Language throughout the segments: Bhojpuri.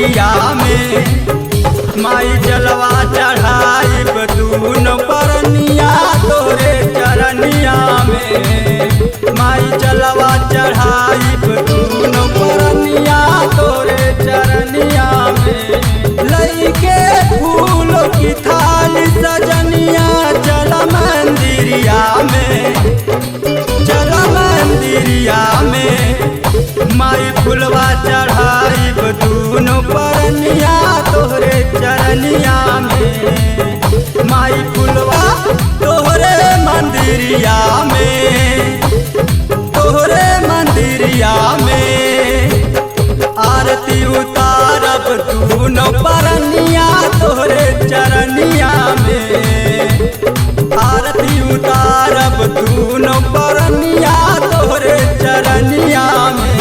मंदिरिया में माई जलवा चढ़ाई दूनो परनिया तोरे चरनिया में माई जलवा चढ़ाई दूनो परनिया तोरे चरनिया में लइके फूल की थाली सजनिया चल मंदिरिया में चल मंदिरिया में माई फुलवा चढ़ाई दूनो परनिया तोहरे चरनिया में माई फुलवा तोहरे मंदिरिया में तोहरे मंदिरिया में आरती उतारब दूनो परनिया तोहरे चरनिया में आरती उतारब दूनो परनिया तोहरे चरनिया में।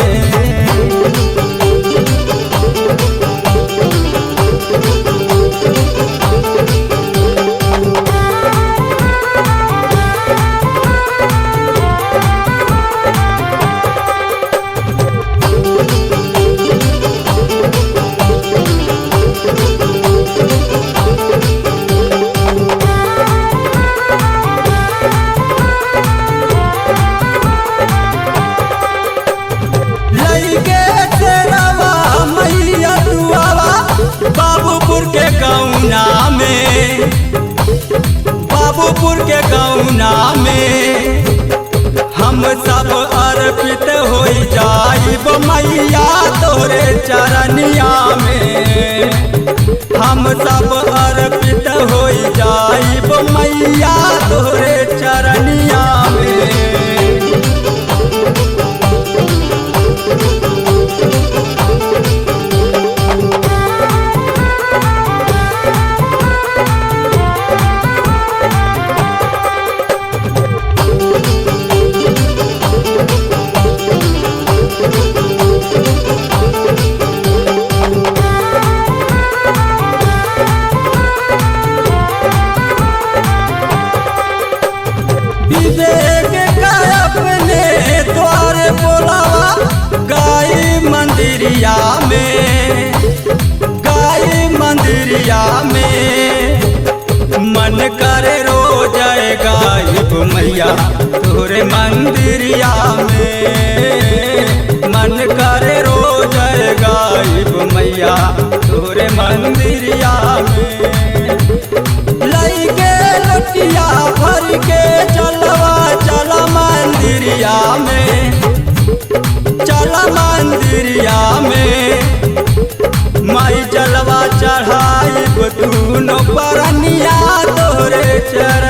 बाबूपुर के गौना में बाबूपुर के गौना में हम सब अर्पित हो जाइब मैया तोरे चरनिया में हम सब अर्पित हो जाइब मैया तोरे चरनिया में। विवेक का अपने द्वार बोलावा गाय मंदिरिया में गाय मंदिरिया में मन करे रोज गायब मैया तोरे मंदिरिया में मन करे रोज गायब मैया तोरे मंदिरिया में लइके लुटिया भर के चलवा चल मंदिरिया में चल मंदिरिया में माई जलवा चढ़ाई दूनो परनिया तोरे चर